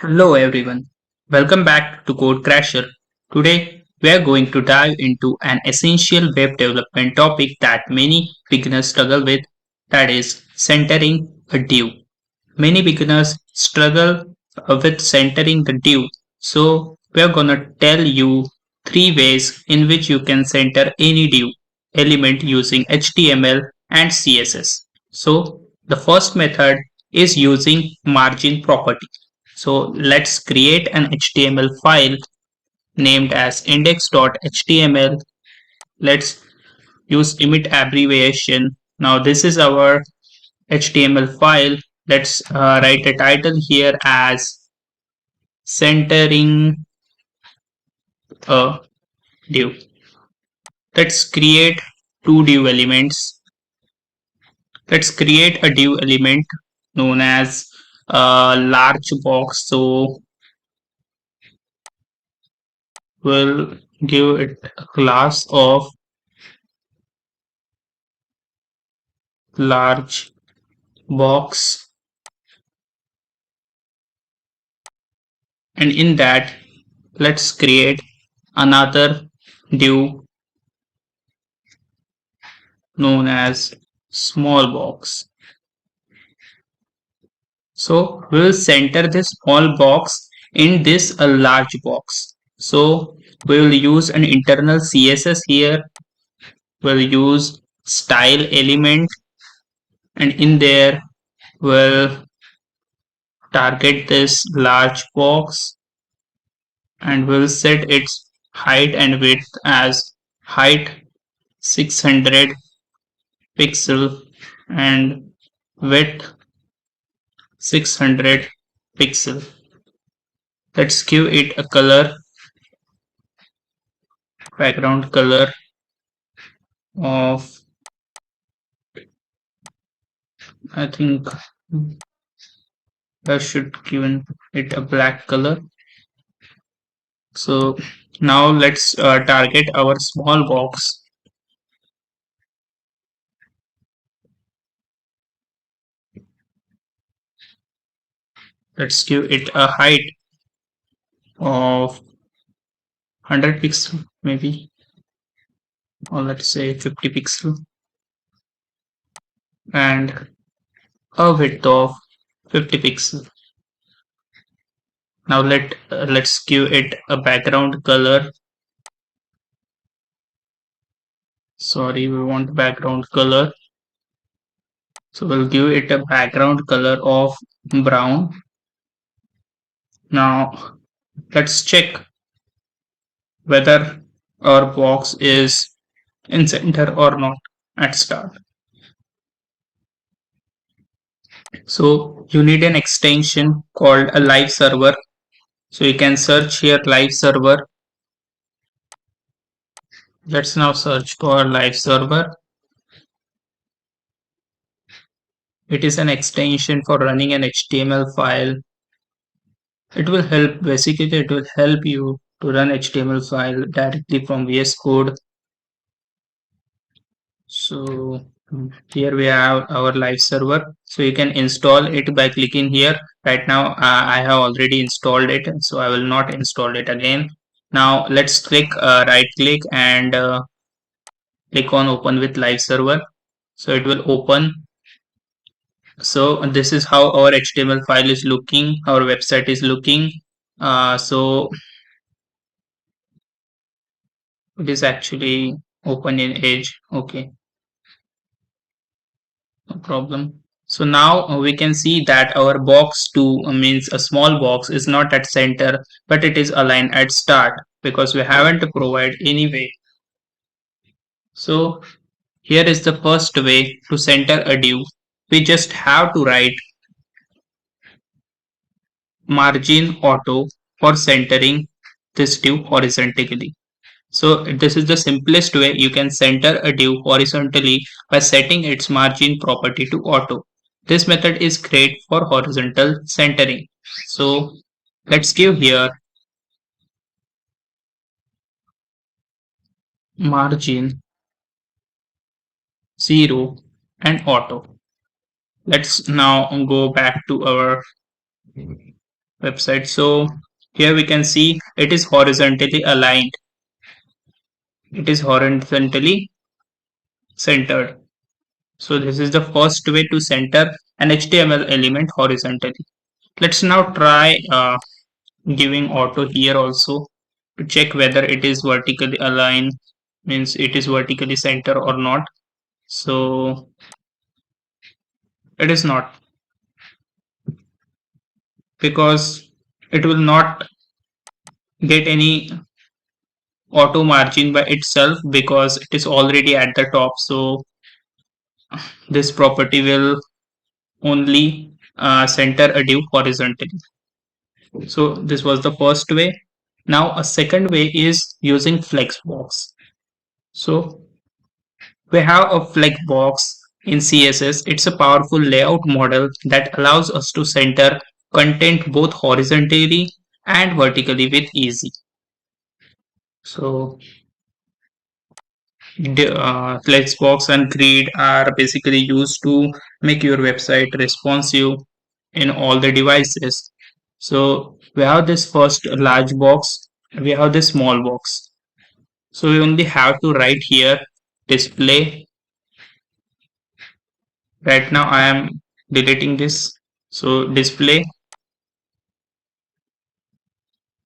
Hello everyone. Welcome back to Code Crasher. Today we are going to dive into an essential web development topic that many beginners struggle with, that is centering a div. Many beginners struggle with centering the div. So we are going to tell you three ways in which you can center any div element using HTML and CSS. So the first method is using margin property. So let's create an HTML file named as index.html. Let's use emit abbreviation. Now this is our HTML file. Let's write a title here as centering a div. Let's create two div elements. Let's create a div element known as a large box. So we'll give it a class of large box, and in that let's create another div known as small box. So we'll center this small box in this large box. So we will use an internal CSS here. We'll use style element, and in there we'll target this large box, and we'll set its height and width as height 600 pixel and width 600 pixel. Let's give it a color, background color of, I think I should give it a black color. So now let's target our small box. Let's give it a height of 100 pixel maybe, or let's say 50 pixel, and a width of 50 pixel. Now let's give it a background color. Sorry, we want background color. So we'll give it a background color of brown. Now let's check whether our box is in center or not at start. So you need an extension called a live server. So you can search here live server. Let's now search for live server. It is an extension for running an HTML file. It will help, basically it will help you to run HTML file directly from VS Code. So here we have our live server. So you can install it by clicking here. Right now I have already installed it, so I will not install it again. Now let's click right click and click on open with live server. So it will open. So this is how our HTML file is looking, our website is looking. So it is actually open in Edge. Okay, no problem. So now we can see that our box 2 means a small box is not at center, but it is aligned at start because we haven't provided any way. So here is the first way to center a div. We just have to write margin auto for centering this div horizontally. So this is the simplest way you can center a div horizontally by setting its margin property to auto. This method is great for horizontal centering. So let's give here margin 0 and auto. Let's now go back to our website. So here we can see it is horizontally aligned. It is horizontally centered. So this is the first way to center an HTML element horizontally. Let's now try giving auto here also to check whether it is vertically aligned, means it is vertically center or not. So it is not, because it will not get any auto margin by itself because it is already at the top. So this property will only center a div horizontally. So this was the first way. Now a second way is using Flexbox. So we have a Flexbox in CSS. It's a powerful layout model that allows us to center content both horizontally and vertically with ease. So Flexbox and Grid are basically used to make your website responsive in all the devices. So we have this first large box, we have this small box. So we only have to write here display. Right now I am deleting this. So display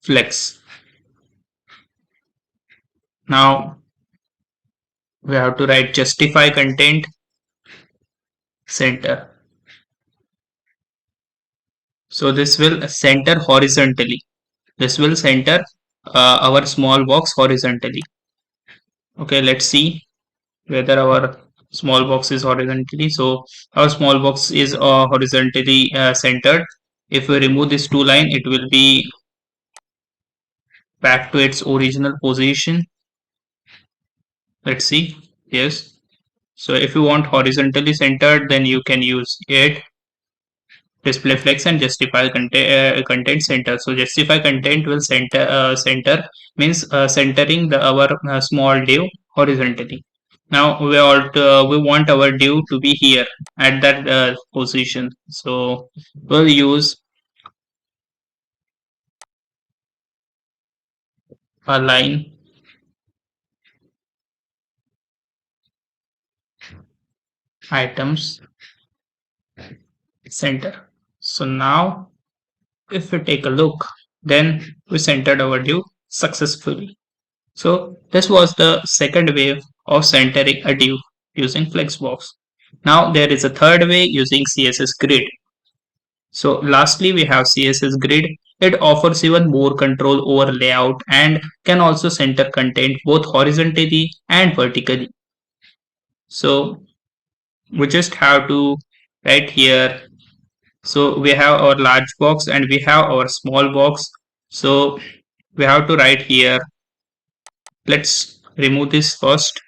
flex. Now we have to write justify content center. So this will center horizontally. This will center our small box horizontally. Okay, let's see whether our small box is horizontally. So our small box is horizontally centered. If we remove this two line, it will be back to its original position. Let's see. Yes. So if you want horizontally centered, then you can use it, display flex, and justify content center. So justify content will center means centering our small div horizontally. Now we want our div to be here at that position. So we'll use align items center. So now if we take a look, then we centered our div successfully. So this was the second way of centering a div using Flexbox. Now there is a third way using CSS Grid. So lastly we have CSS Grid. It offers even more control over layout and can also center content both horizontally and vertically. So we just have to write here. So we have our large box and we have our small box. So we have to write here. Let's remove this first.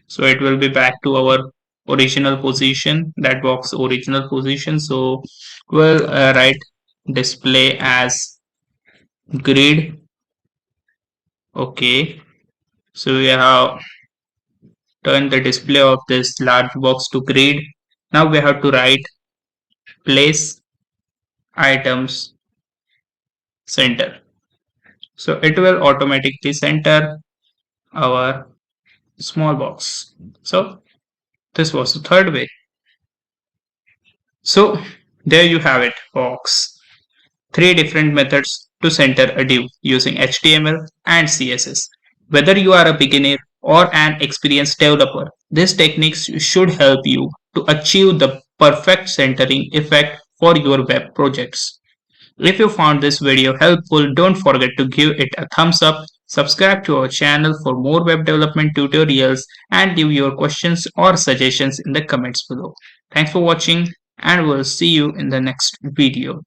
So it will be back to our original position, that box original position. So we'll write display as grid. Okay. So we have turned the display of this large box to grid. Now we have to write place items center. So it will automatically center our small box. So this was the third way. So there you have it, folks. Three different methods to center a div using HTML and CSS. Whether you are a beginner or an experienced developer, these techniques should help you to achieve the perfect centering effect for your web projects. If you found this video helpful, don't forget to give it a thumbs up, subscribe to our channel for more web development tutorials, and leave your questions or suggestions in the comments below. Thanks for watching, and we'll see you in the next video.